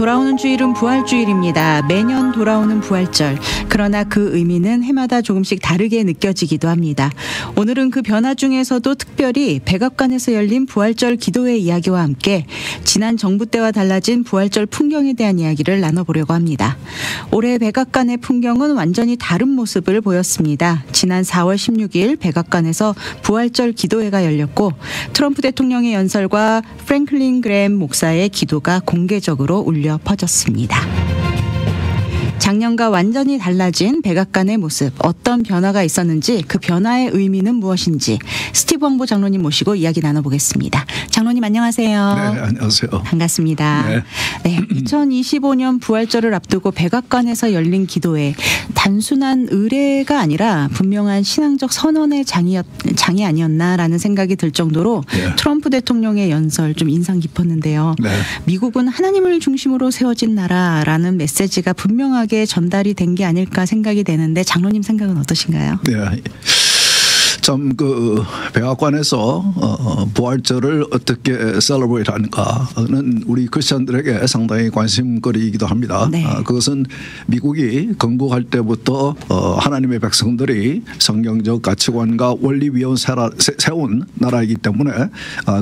돌아오는 주일은 부활주일입니다. 매년 돌아오는 부활절. 그러나 그 의미는 해마다 조금씩 다르게 느껴지기도 합니다. 오늘은 그 변화 중에서도 특별히 백악관에서 열린 부활절 기도회 이야기와 함께 지난 정부 때와 달라진 부활절 풍경에 대한 이야기를 나눠보려고 합니다. 올해 백악관의 풍경은 완전히 다른 모습을 보였습니다. 지난 4월 16일 백악관에서 부활절 기도회가 열렸고 트럼프 대통령의 연설과 프랭클린 그램 목사의 기도가 공개적으로 울려 퍼졌습니다. 작년과 완전히 달라진 백악관의 모습, 어떤 변화가 있었는지, 그 변화의 의미는 무엇인지 스티브 왕보 장로님 모시고 이야기 나눠보겠습니다. 장로님 안녕하세요. 네, 안녕하세요. 반갑습니다. 네, 2025년 부활절을 앞두고 백악관에서 열린 기도회, 단순한 의례가 아니라 분명한 신앙적 선언의 장이 아니었나라는 생각이 들 정도로 트럼프 대통령의 연설 좀 인상 깊었는데요. 미국은 하나님을 중심으로 세워진 나라라는 메시지가 분명하게 전달이 된 게 아닐까 생각이 되는데 장로님 생각은 어떠신가요? 네. 참 그 백악관에서 부활절을 어떻게 셀러브레이트 하는가는 우리 크리스천들에게 상당히 관심거리이기도 합니다. 네. 그것은 미국이 건국할 때부터 하나님의 백성들이 성경적 가치관과 원리 위에 세운 나라이기 때문에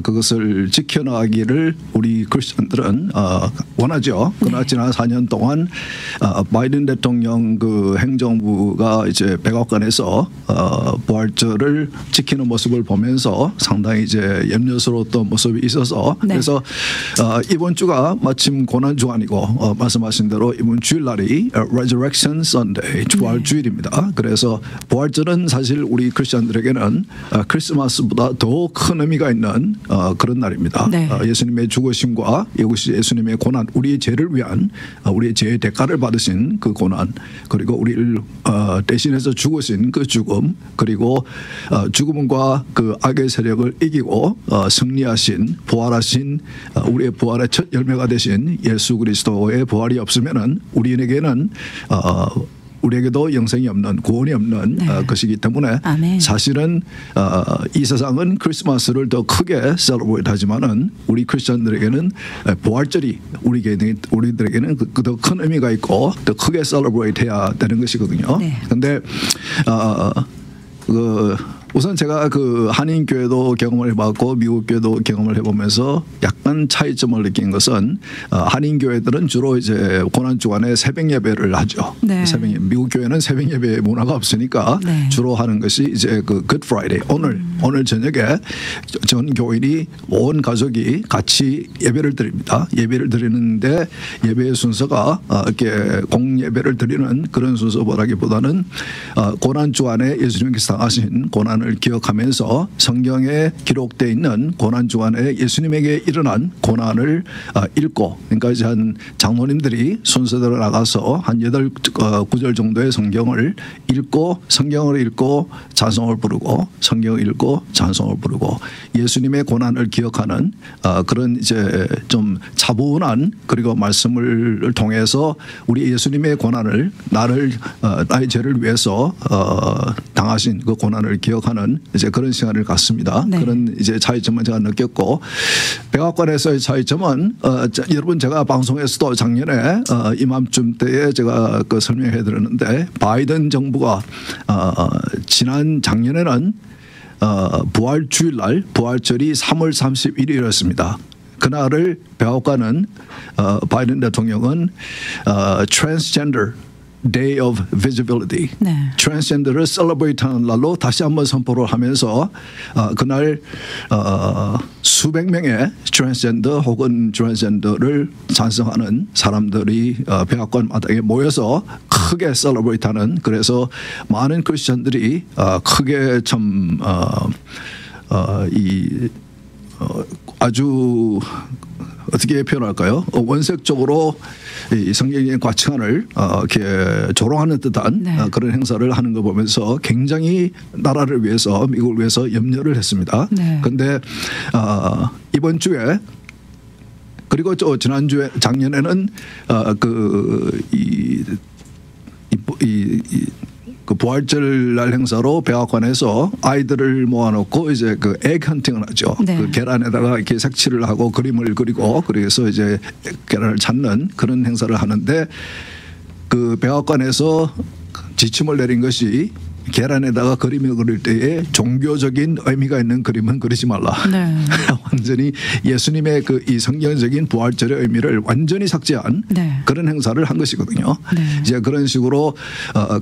그것을 지켜나가기를 우리 크리스천들은 원하죠. 그러나 지난 4년 동안 바이든 대통령 그 행정부가 이제 백악관에서 부활절을 지키는 모습을 보면서 상당히 이제 염려스러웠던 모습이 있어서 그래서 이번 주가 마침 고난 주간이고 말씀하신 대로 이번 주일날이 Resurrection Sunday 부활주일입니다. 그래서 부활절은 사실 우리 크리스천들에게는 크리스마스보다 더 큰 의미가 있는 그런 날입니다. 예수님의 죽으심과 예수님의 고난, 우리의 죄를 위한 우리의 죄의 대가를 받으신 그 고난, 그리고 우리를 대신해서 죽으신 그 죽음, 그리고 죽음과 그 악의 세력을 이기고 승리하신 부활하신 우리의 부활의 첫 열매가 되신 예수 그리스도의 부활이 없으면은 우리에게도 영생이 없는, 구원이 없는 것이기 때문에 사실은 이 세상은 크리스마스를 더 크게 셀러브레이트 하지만은 우리 크리스천들에게는 부활절이 우리들에게는 더 큰 의미가 있고 더 크게 셀러브레이트 해야 되는 것이거든요. 그런데 우선 제가 그 한인교회도 경험을 해봤고 미국교회도 경험을 해보면서 약간 차이점을 느낀 것은 한인교회들은 주로 이제 고난주간에 새벽 예배를 하죠. 미국 교회는 새벽 예배 문화가 없으니까 주로 하는 것이 이제 그 Good Friday, 오늘 저녁에 전 교인이 온 가족이 같이 예배를 드립니다. 예배를 드리는데 예배의 순서가 이렇게 공예배를 드리는 그런 순서보다기보다는 고난주간에 예수님께서 당하신 고난을 기억하면서 성경에 기록되어 있는 고난주간에 예수님에게 일어난 고난을 읽고, 그러니까 이제 한 장로님들이 순서대로 나가서 한 9절 정도의 성경을 읽고 찬송을 부르고 성경을 읽고 찬송을 부르고 예수님의 고난을 기억하는 그런 이제 좀 차분한, 그리고 말씀을 통해서 우리 예수님의 고난을 나의 죄를 위해서 당하신 그 고난을 기억하는 이제 그런 시간을 갖습니다. 그런 이제 차이점은 제가 느꼈고, 백악관에서의 차이점은 여러분 제가 방송에서도 작년에 이맘쯤 때에 제가 그 설명해 드렸는데 바이든 정부가 작년에는 부활주일날 부활절이 3월 31일이었습니다. 그날을 백악관은 바이든 대통령은 Transgender Day of Visibility, 트랜스젠더를 셀러브레이트하는 날로 다시 한번 선포를 하면서 그날 수백 명의 트랜스젠더 혹은 트랜스젠더를 찬성하는 사람들이 백악관 마당에 모여서 크게 셀러브레이트하는, 그래서 많은 크리스천들이 크게 참 아주 어떻게 표현할까요? 원색적으로 이 성경의 가치관을 이렇게 조롱하는 듯한 그런 행사를 하는 거 보면서 굉장히 나라를 위해서, 미국을 위해서 염려를 했습니다. 그런데 이번 주에, 그리고 지난주에, 작년에는 그 부활절 날 행사로 백악관에서 아이들을 모아놓고 이제 그 egg 헌팅을 하죠. 네. 그 계란에다가 이렇게 색칠을 하고 그림을 그리고 그래서 이제 계란을 찾는 그런 행사를 하는데 그 백악관에서 지침을 내린 것이 계란에다가 그림을 그릴 때에 종교적인 의미가 있는 그림은 그리지 말라. 네. 완전히 예수님의 그 이 성경적인 부활절의 의미를 완전히 삭제한 네. 그런 행사를 한 것이거든요. 네. 이제 그런 식으로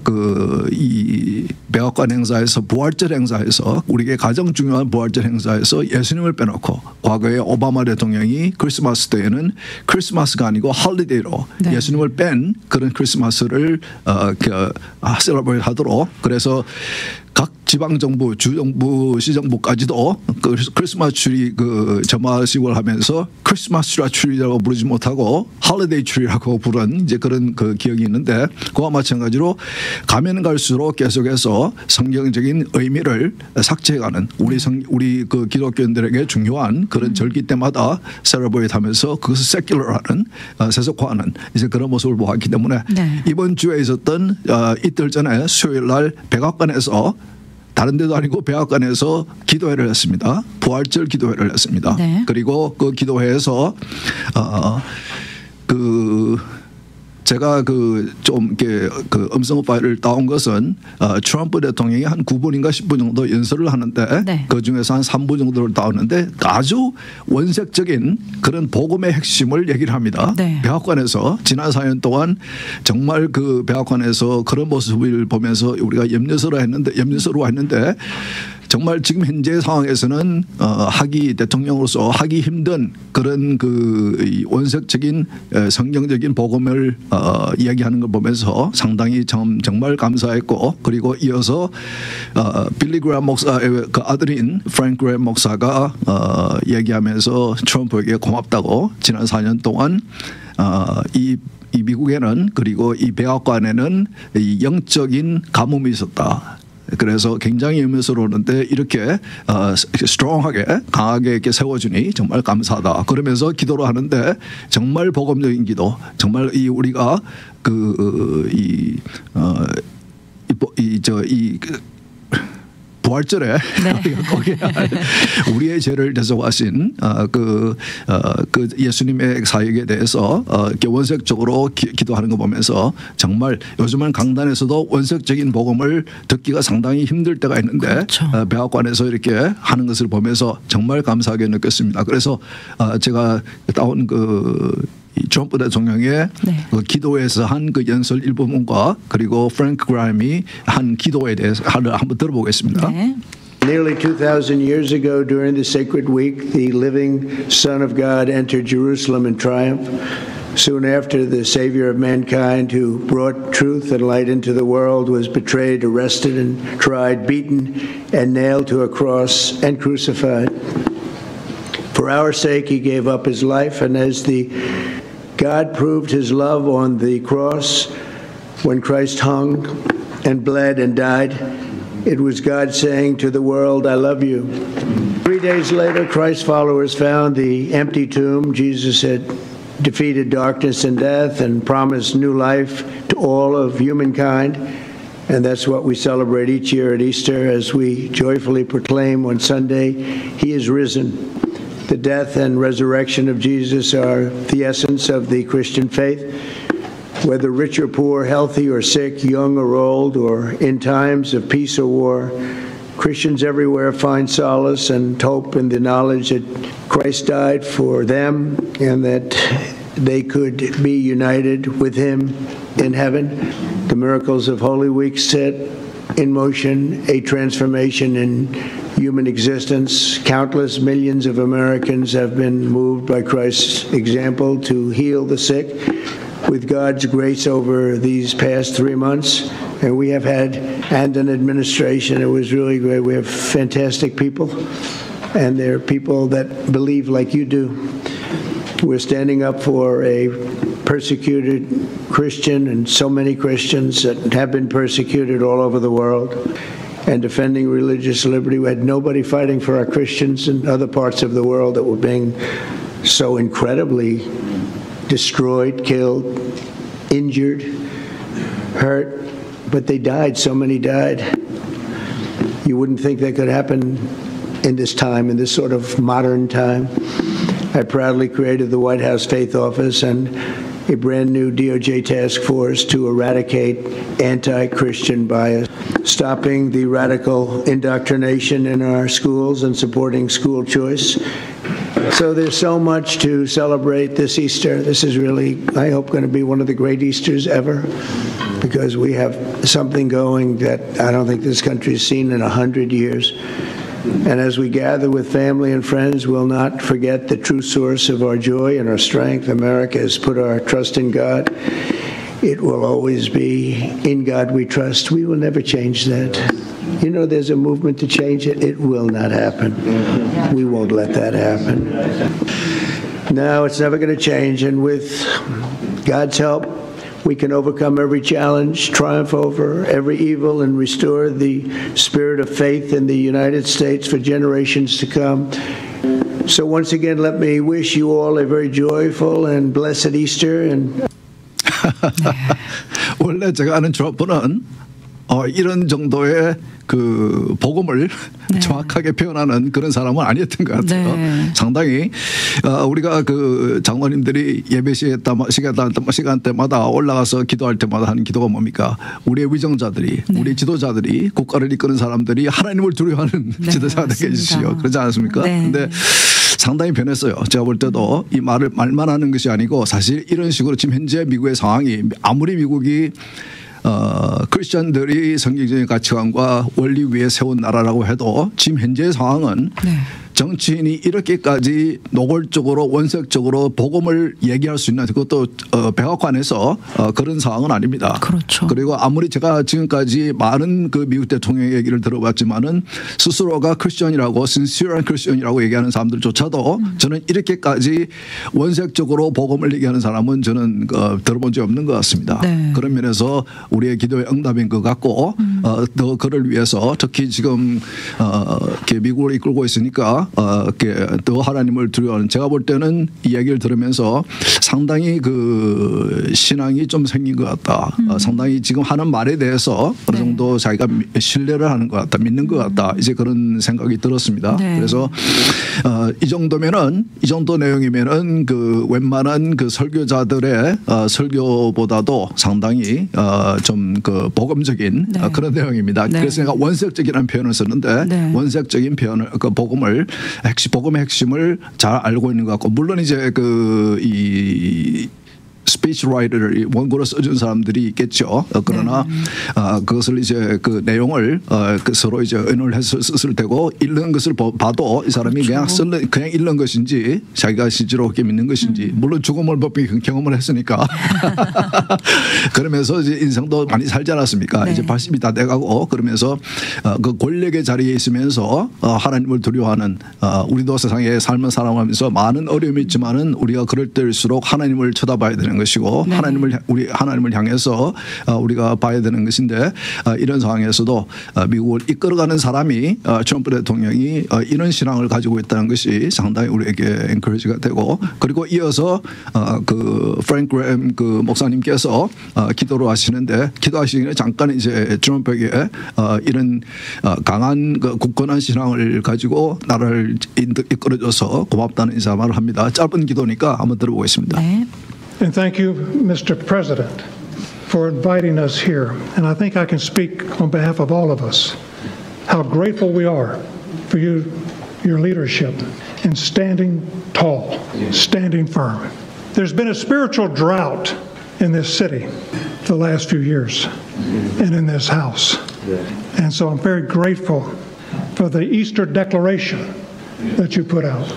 그 이 백악관 행사에서 부활절 행사에서 우리에게 가장 중요한 부활절 행사에서 예수님을 빼놓고 과거에 오바마 대통령이 크리스마스 때에는 크리스마스가 아니고 홀리데이로 네. 예수님을 뺀 그런 크리스마스를 셀러브레이트 하도록 그래서 각 지방정부, 주정부, 시정부까지도 그 크리스마스 트리 그 점화식을 하면서 크리스마스 트리라고 부르지 못하고 홀리데이 트리라고 부른 이제 그런 그 기억이 있는데 그와 마찬가지로 가면 갈수록 계속해서 성경적인 의미를 삭제해가는 우리 그 기독교인들에게 중요한 그런 절기 때마다 셀러브레이트 하면서 그것을 세큘러하는 세속화하는 이제 그런 모습을 보았기 때문에 네. 이번 주에 있었던 이틀 전에 수요일 날 백악관에서 다른 데도 아니고 백악관에서 기도회를 했습니다. 부활절 기도회를 했습니다. 네. 그리고 그 기도회에서 제가 좀 이렇게 그 음성 파일을 따온 것은 트럼프 대통령이 한 9분인가 10분 정도 연설을 하는데 네. 그 중에서 한 3분 정도를 따왔는데 아주 원색적인 그런 복음의 핵심을 얘기를 합니다. 네. 백악관에서 지난 4년 동안 정말 그 백악관에서 그런 모습을 보면서 우리가 염려스러워 했는데 정말 지금 현재 상황에서는 대통령으로서 하기 힘든 그런 그 원색적인 성경적인 복음을 이야기하는 걸 보면서 상당히 정말 감사했고 그리고 이어서 빌리 그레이엄 목사의 그 아들인 프랭크 그레이엄 목사가 얘기하면서 트럼프에게 고맙다고 지난 4년 동안 이 미국에는 그리고 이 백악관에는 이 영적인 가뭄이 있었다. 그래서 굉장히 의미스러웠는데 이렇게 스트롱하게 강하게 이렇게 세워주니 정말 감사하다. 그러면서 기도를 하는데 정말 복음적인 기도, 정말 이 우리가 부활절에 우리의 죄를 대속하신 그 예수님의 사역에 대해서 원색적으로 기도하는 거 보면서 정말 요즘은 강단에서도 원색적인 복음을 듣기가 상당히 힘들 때가 있는데 그렇죠. 백악관에서 이렇게 하는 것을 보면서 정말 감사하게 느꼈습니다. 그래서 제가 따온 트럼프 대통령의 네. 그 기도에서 한 그 연설 일부분과 그리고 프랭크 그라임이 한 기도에 대해서 한번 들어보겠습니다. 네. Nearly 2,000 years ago, during the sacred week, the living Son of God entered Jerusalem in triumph. Soon after, the Savior of mankind, who brought truth and light into the world, was betrayed, arrested, and tried, beaten, and nailed to a cross and crucified. For our sake, he gave up his life, and as God proved his love on the cross when Christ hung and bled and died, it was God saying to the world, I love you. 3 days later, Christ's followers found the empty tomb. Jesus had defeated darkness and death and promised new life to all of humankind. And that's what we celebrate each year at Easter as we joyfully proclaim on Sunday, He is risen. The death and resurrection of Jesus are the essence of the Christian faith. Whether rich or poor, healthy or sick, young or old, or in times of peace or war, Christians everywhere find solace and hope in the knowledge that Christ died for them and that they could be united with Him in heaven. The miracles of Holy Week set in motion a transformation in human existence. Countless millions of Americans have been moved by Christ's example to heal the sick with God's grace over these past 3 months. And we have had an administration. It was really great. We have fantastic people, and they're people that believe like you do. We're standing up for a persecuted Christian and so many Christians that have been persecuted all over the world, and defending religious liberty. We had nobody fighting for our Christians in other parts of the world that were being so incredibly destroyed, killed, injured, hurt, but they died. So many died. You wouldn't think that could happen in this time, in this sort of modern time. I proudly created the White House Faith Office and a brand new DOJ task force to eradicate anti-Christian bias, stopping the radical indoctrination in our schools and supporting school choice. So there's so much to celebrate this Easter. This is really, I hope, going to be one of the great Easters ever, because we have something going that I don't think this country has seen in 100 years. And as we gather with family and friends, we'll not forget the true source of our joy and our strength. America has put our trust in God. It will always be in God we trust. We will never change that. You know, there's a movement to change it. It will not happen. We won't let that happen. No, it's never going to change. And with God's help, we can overcome every challenge, triumph over every evil, and restore the spirit of faith in the United States for generations to come. So once again, let me wish you all a very joyful and blessed Easter. And 원래 제가 아는 트럼프는 이런 정도의 그 복음을 정확하게 표현하는 그런 사람은 아니었던 것 같아요. 상당히 우리가 그 장로님들이 예배 시간대마다 올라가서 기도할 때마다 하는 기도가 뭡니까? 우리의 위정자들이, 우리 지도자들이, 국가를 이끄는 사람들이 하나님을 두려워하는 지도자가 되게 해주시오. 그렇지 않습니까? 근데 상당히 변했어요. 제가 볼 때도 이 말만 하는 것이 아니고 사실 이런 식으로 지금 현재 미국의 상황이 아무리 미국이 크리스천들이 성경적인 가치관과 원리 위에 세운 나라라고 해도 지금 현재의 상황은 정치인이 이렇게까지 노골적으로 원색적으로 복음을 얘기할 수 있는 그것도 백악관에서 그런 상황은 아닙니다. 그렇죠. 그리고 아무리 제가 지금까지 많은 그 미국 대통령 얘기를 들어봤지만은 스스로가 크리스천이라고 신실한 크리스천이라고 얘기하는 사람들조차도 저는 이렇게까지 원색적으로 복음을 얘기하는 사람은 저는 들어본 적이 없는 것 같습니다. 그런 면에서 우리의 기도의 응답인 것 같고 더 그를 위해서 특히 지금 미국을 이끌고 있으니까 더 하나님을 두려워하는 제가 볼 때는 이 얘기를 들으면서 상당히 그 신앙이 좀 생긴 것 같다. 상당히 지금 하는 말에 대해서 어느 정도 자기가 신뢰를 하는 것 같다. 믿는 것 같다. 이제 그런 생각이 들었습니다. 그래서 이 정도면은 이 정도 내용이면은 그 웬만한 그 설교자들의 설교보다도 상당히 좀 그 복음적인 그런 내용입니다. 그래서 내가 원색적이라는 표현을 썼는데 원색적인 표현을 그 복음의 핵심을 잘 알고 있는 것 같고 물론 이제 이 스피치 라이터를 원고로 써준 사람들이 있겠죠. 그러나 그것을 이제 그 내용을 서로 이제 의논을 해서 썼을 테고 읽는 것을 봐도 이 사람이 그냥 읽는 것인지 자기가 실제로 그렇게 믿는 것인지 물론 죽음을 경험을 했으니까 그러면서 이제 인생도 많이 살지 않았습니까? 이제 80이 다 돼가고 그러면서 그 권력의 자리에 있으면서 하나님을 두려워하는 우리도 세상에 삶을 살아가면서 많은 어려움이 있지만은 우리가 그럴 때일수록 하나님을 쳐다봐야 되는 것이고 하나님을 향해서 우리가 봐야 되는 것인데 이런 상황에서도 미국을 이끌어가는 사람이 트럼프 대통령이 이런 신앙을 가지고 있다는 것이 상당히 우리에게 엔커리지가 되고 그리고 이어서 그 프랭크 그램 그 목사님께서 기도를 하시는데 기도하시기에 잠깐 이제 트럼프에게 이런 강한 그 굳건한 신앙을 가지고 나라를 이끌어줘서 고맙다는 인사말을 합니다. 짧은 기도니까 한번 들어보겠습니다. And thank you, Mr. President, for inviting us here. And I think I can speak on behalf of all of us, how grateful we are for your leadership in standing tall, standing firm. There's been a spiritual drought in this city for the last few years and in this house. And so I'm very grateful for the Easter declaration that you put out.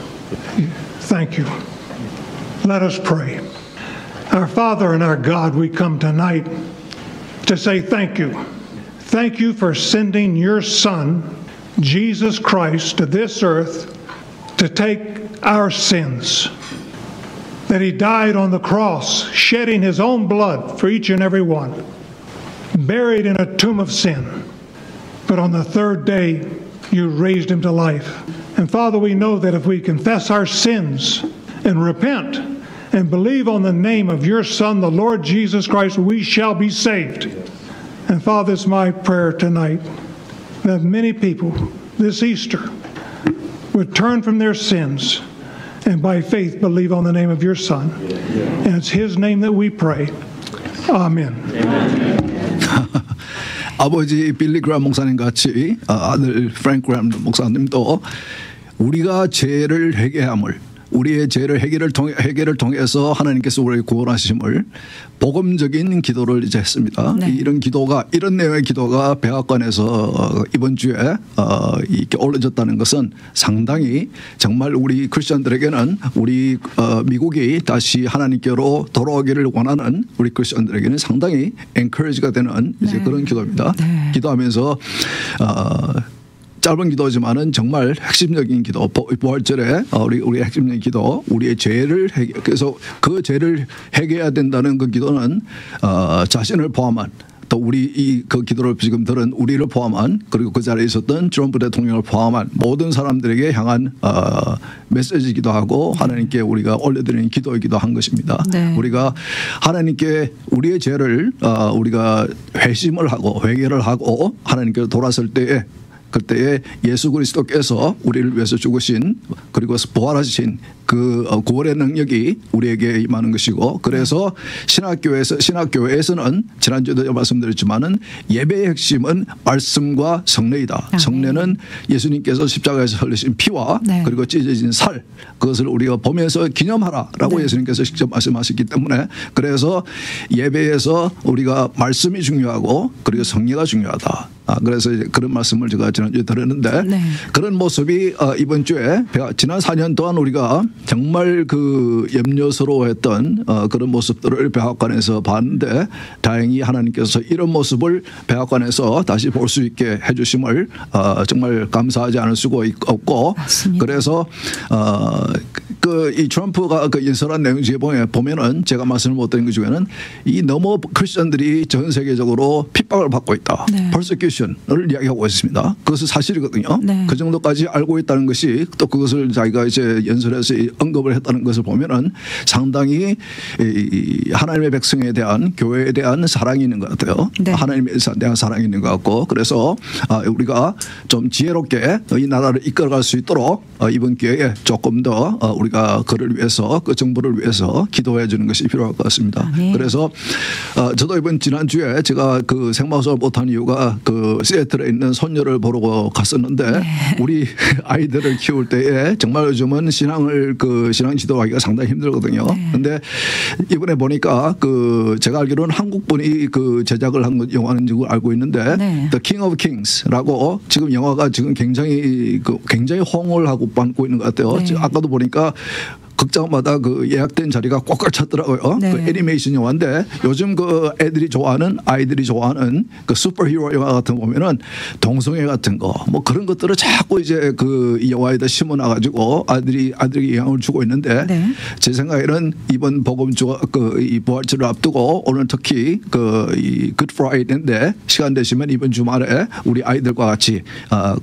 Thank you. Let us pray. Our Father and our God, we come tonight to say thank you. Thank you for sending your Son, Jesus Christ, to this earth to take our sins. That he died on the cross, shedding his own blood for each and every one, buried in a tomb of sin. But on the third day, you raised him to life. And Father, we know that if we confess our sins and repent and believe on the name of your Son, the Lord Jesus Christ, we shall be saved. And Father, it's my prayer tonight that many people this Easter would turn from their sins and by faith believe on the name of your Son. And it's his name that we pray. Amen. 아버지 빌리 그람 목사님 같이 아들 프랭크 그람 목사님도 우리가 죄를 회개함을 우리의 죄를 회개를 통해서 하나님께서 우리를 구원하심을 복음적인 기도를 이제 했습니다. 네. 이런 내용의 기도가 백악관에서 이번 주에 이렇게 올려졌다는 것은 상당히 정말 우리 크리스천들에게는 우리 미국이 다시 하나님께로 돌아오기를 원하는 우리 크리스천들에게는 상당히 엔커리지가 되는 이제 네. 그런 기도입니다. 네. 기도하면서 짧은 기도지만은 정말 핵심적인 기도, 부활절에 우리 핵심적인 기도, 우리의 죄를 그래서 그 죄를 해결해야 된다는 그 기도는 자신을 포함한 또 우리 그 기도를 지금 들은 우리를 포함한 그리고 그 자리에 있었던 트럼프 대통령을 포함한 모든 사람들에게 향한 메시지이기도 하고 하나님께 우리가 올려드리는 기도이기도 한 것입니다. 네. 우리가 하나님께 우리의 죄를 우리가 회심을 하고 회개를 하고 하나님께 돌아설 때에 그때에 예수 그리스도께서 우리를 위해서 죽으신 그리고 부활하신 그 구원의 능력이 우리에게 임하는 것이고 그래서 신학교회에서는 지난주에도 말씀드렸지만은 예배의 핵심은 말씀과 성례이다. 아멘. 성례는 예수님께서 십자가에서 흘리신 피와 네. 그리고 찢어진 살 그것을 우리가 보면서 기념하라라고 네. 예수님께서 직접 말씀하셨기 때문에 그래서 예배에서 우리가 말씀이 중요하고 그리고 성례가 중요하다. 그래서 이제 그런 말씀을 제가 지난주에 들었는데 네. 그런 모습이 이번 주에 지난 4년 동안 우리가 정말 그 염려스러워했던 그런 모습들을 백악관에서 봤는데 다행히 하나님께서 이런 모습을 백악관에서 다시 볼 수 있게 해주심을 정말 감사하지 않을 수가 없고 맞습니다. 그래서 이 트럼프가 그 인설한 내용 중에 보면은 제가 말씀을 못 드린 것 중에는 이 너무 크리스천들이 전 세계적으로 핍박을 받고 있다. 네. persecution을 이야기하고 있습니다. 그것은 사실이거든요. 네. 그 정도까지 알고 있다는 것이 또 그것을 자기가 이제 연설에서 언급을 했다는 것을 보면은 상당히 하나님의 백성에 대한 교회에 대한 사랑이 있는 것 같아요. 네. 하나님에 대한 사랑이 있는 것 같고 그래서 우리가 좀 지혜롭게 이 나라를 이끌어갈 수 있도록 이번 기회에 조금 더 우리가 그를 위해서 그 정부를 위해서 기도해 주는 것이 필요할 것 같습니다. 네. 그래서 저도 지난주에 제가 그 생방송을 못한 이유가 그 시애틀에 있는 손녀를 보러 갔었는데 네. 우리 아이들을 키울 때에 정말 요즘은 신앙 지도하기가 상당히 힘들거든요. 그런데 네. 이번에 보니까 그 제가 알기로는 한국 분이 그 제작을 한 영화는 지금 알고 있는데 네. The King of Kings라고 지금 영화가 지금 굉장히 호응을 하고 받고 있는 것 같아요. 네. 아까도 보니까 극장마다 그 예약된 자리가 꽉꽉 찼더라고요. 네. 그 애니메이션 영화인데 요즘 그 아이들이 좋아하는 그 슈퍼히어로 영화 같은 거 보면은 동성애 같은 거 뭐 그런 것들을 자꾸 이제 그 이 영화에다 심어놔가지고 아이들에게 영향을 주고 있는데 네. 제 생각에는 이번 복음주가 이 부활절을 앞두고 오늘 특히 이 Good Friday인데 시간 되시면 이번 주말에 우리 아이들과 같이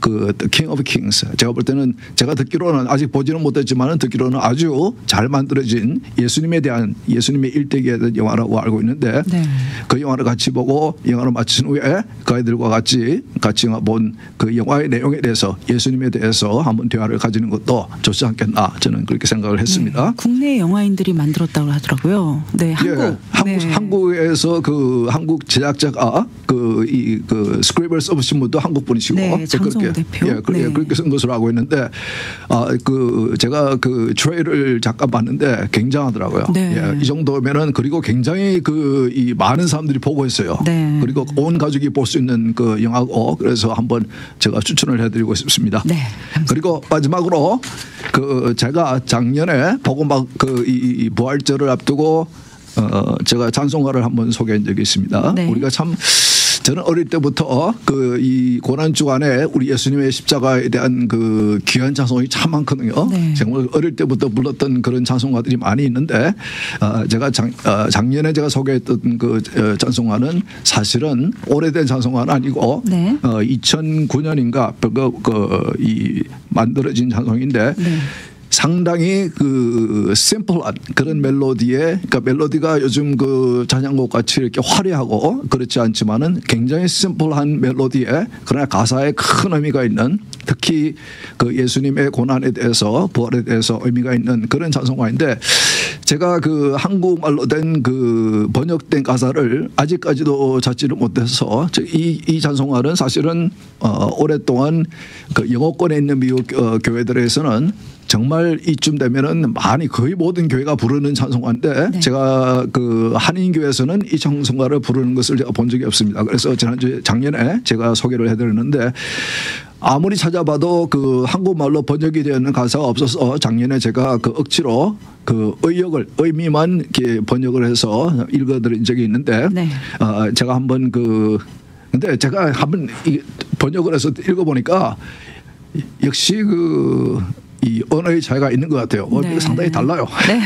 그 King of Kings 제가 볼 때는 제가 듣기로는 아직 보지는 못했지만은 듣기로는 아주 잘 만들어진 예수님에 대한 예수님의 일대기에 대한 영화라고 알고 있는데 네. 그 영화를 같이 보고 영화를 마친 후에 그 아이들과 같이 본 그 영화의 내용에 대해서 예수님에 대해서 한번 대화를 가지는 것도 좋지 않겠나 저는 그렇게 생각을 했습니다. 네. 국내 영화인들이 만들었다고 하더라고요. 네, 한국에서 그 한국 제작자가 그 스크립을 써보신 분도 한국 분이시고 네, 장성호 대표. 네. 그렇게 쓴 것으로 알고 있는데 제가 그 트레일을 잠깐 봤는데 굉장하더라고요. 네. 이 정도면은 그리고 굉장히 이 많은 사람들이 보고 있어요. 네. 그리고 온 가족이 볼 수 있는 그 영화고 그래서 한번 제가 추천을 해드리고 싶습니다. 네, 그리고 마지막으로 제가 작년에 이 부활절을 앞두고 제가 찬송가를 한번 소개한 적이 있습니다. 네. 우리가 참 저는 어릴 때부터 이 고난 주간에 우리 예수님의 십자가에 대한 그 귀한 찬송이 참 많거든요. 네. 정말 어릴 때부터 불렀던 그런 찬송가들이 많이 있는데 제가 작년에 제가 소개했던 그 찬송가는 사실은 오래된 찬송가는 아니고 네. 2009년인가 이 만들어진 찬송인데. 네. 상당히 그 심플한 그런 멜로디에, 그러니까 멜로디가 요즘 그 찬양곡 같이 이렇게 화려하고 그렇지 않지만은 굉장히 심플한 멜로디에 그러나 가사에 큰 의미가 있는, 특히 그 예수님의 고난에 대해서 부활에 대해서 의미가 있는 그런 찬송가인데, 제가 그 한국말로 된 그 번역된 가사를 아직까지도 찾지를 못해서 이 찬송가는 사실은 오랫동안 그 영어권에 있는 미국 교회들에서는 정말 이쯤 되면은 많이 거의 모든 교회가 부르는 찬송가인데 네. 제가 그 한인교회에서는 이 찬송가를 부르는 것을 제가 본 적이 없습니다. 그래서 작년에 제가 소개를 해드렸는데 아무리 찾아봐도 그 한국말로 번역이 되어 있는 가사가 없어서 작년에 제가 그 억지로 그 의미만 이렇게 번역을 해서 읽어드린 적이 있는데 네. 제가 한번 근데 제가 한번 번역을 해서 읽어보니까 역시 이 언어의 차이가 있는 것 같아요. 네. 상당히 달라요. 네.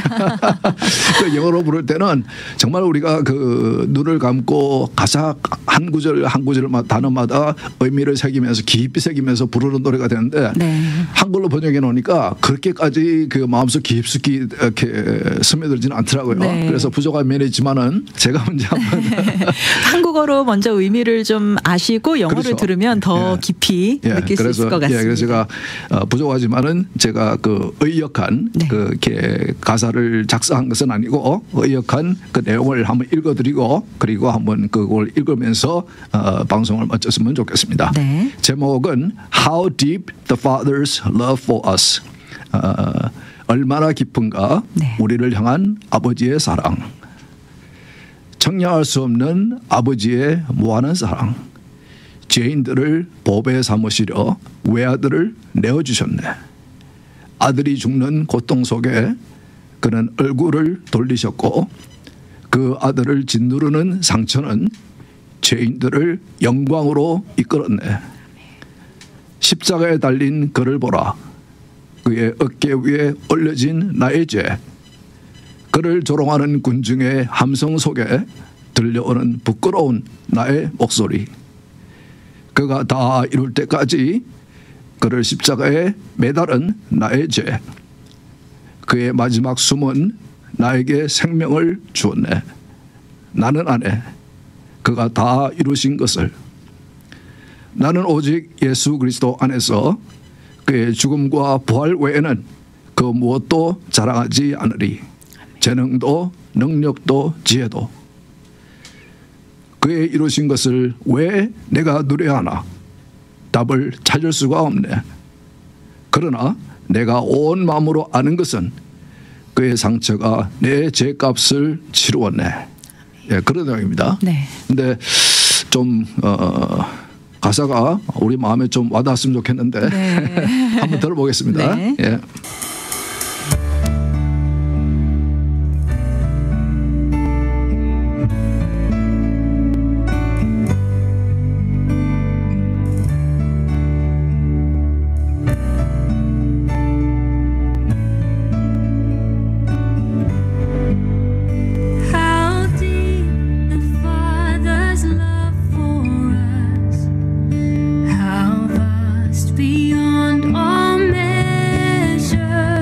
그 영어로 부를 때는 정말 우리가 그 눈을 감고 가사 한 구절 한 구절 단어마다 의미를 새기면서 깊이 새기면서 부르는 노래가 되는데 네. 한글로 번역해 놓으니까 그렇게까지 그 마음속 깊숙이 이렇게 스며들지는 않더라고요. 네. 그래서 부족한 면이 있지만은 제가 먼저 한번 한국어로 먼저 의미를 좀 아시고 영어를 그렇죠. 들으면 더 깊이 느낄 수 있을 것 같습니다. 그래서 제가 부족하지만은 제가 그 의역한 네. 그렇게 가사를 작성한 것은 아니고 의역한 그 내용을 한번 읽어드리고 그리고 한번 그걸 읽으면서 방송을 마쳤으면 좋겠습니다. 네. 제목은 How Deep the Father's Love for Us. 얼마나 깊은가 네. 우리를 향한 아버지의 사랑. 청량할 수 없는 아버지의 무한한 사랑. 죄인들을 보배 삼으시려 외아들을 내어주셨네. 아들이 죽는 고통 속에 그는 얼굴을 돌리셨고 그 아들을 짓누르는 상처는 죄인들을 영광으로 이끌었네. 십자가에 달린 그를 보라. 그의 어깨 위에 올려진 나의 죄. 그를 조롱하는 군중의 함성 속에 들려오는 부끄러운 나의 목소리. 그가 다 이룰 때까지 그를 십자가에 매달은 나의 죄. 그의 마지막 숨은 나에게 생명을 주었네. 나는 아네. 그가 다 이루신 것을. 나는 오직 예수 그리스도 안에서 그의 죽음과 부활 외에는 그 무엇도 자랑하지 않으리. 재능도 능력도 지혜도. 그의 이루신 것을 왜 내가 누려야 하나? 답을 찾을 수가 없네. 그러나 내가 온 마음으로 아는 것은 그의 상처가 내 죄값을 치루었네. 예, 그런 내용입니다. 네. 근데 좀 가사가 우리 마음에 좀 와닿았으면 좋겠는데 네. 한번 들어보겠습니다. 네. 예. Beyond all measure.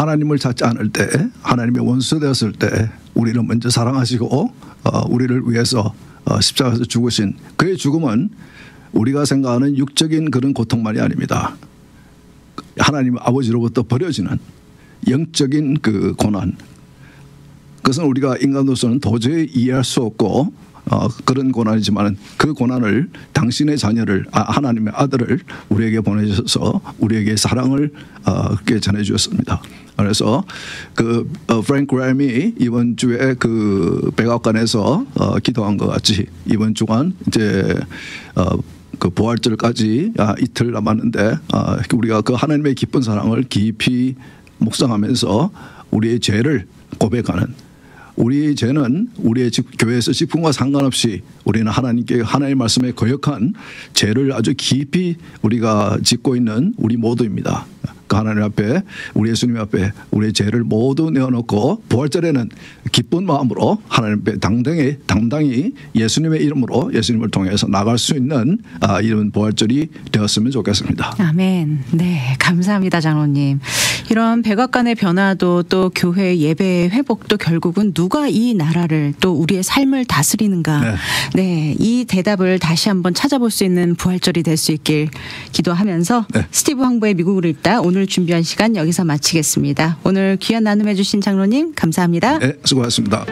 하나님을 찾지 않을 때, 하나님의 원수 되었을 때 우리를 먼저 사랑하시고 우리를 위해서 십자가에서 죽으신 그의 죽음은 우리가 생각하는 육적인 그런 고통만이 아닙니다. 하나님 아버지로부터 버려지는 영적인 그 고난, 그것은 우리가 인간으로서는 도저히 이해할 수 없고 그런 고난이지만 그 고난을 당신의 자녀를 하나님의 아들을 우리에게 보내주셔서 우리에게 사랑을 그렇게 전해주셨습니다. 그래서 그 프랭크 램이 이번 주에 그 백악관에서 기도한 것 같이 이번 주간 이제 그 부활절까지 이틀 남았는데 우리가 그 하나님의 기쁜 사랑을 깊이 묵상하면서 우리의 죄를 고백하는, 우리의 죄는 우리의 교회에서 직분과 상관없이 우리는 하나님께 하나님의 말씀에 거역한 죄를 아주 깊이 우리가 짓고 있는 우리 모두입니다. 그 하나님 앞에, 우리 예수님 앞에 우리의 죄를 모두 내어놓고 부활절에는 기쁜 마음으로 하나님 앞에 당당히 예수님의 이름으로 예수님을 통해서 나갈 수 있는 이런 부활절이 되었으면 좋겠습니다. 아멘. 네, 감사합니다, 장로님. 이런 백악관의 변화도 또 교회 예배의 회복도 결국은 누가 이 나라를 또 우리의 삶을 다스리는가. 네, 이 대답을 다시 한번 찾아볼 수 있는 부활절이 될 수 있길 기도하면서 스티브 황보의 미국을 읽다 오늘 준비한 시간 여기서 마치겠습니다. 오늘 귀한 나눔해 주신 장로님 감사합니다. 네, 수고하셨습니다.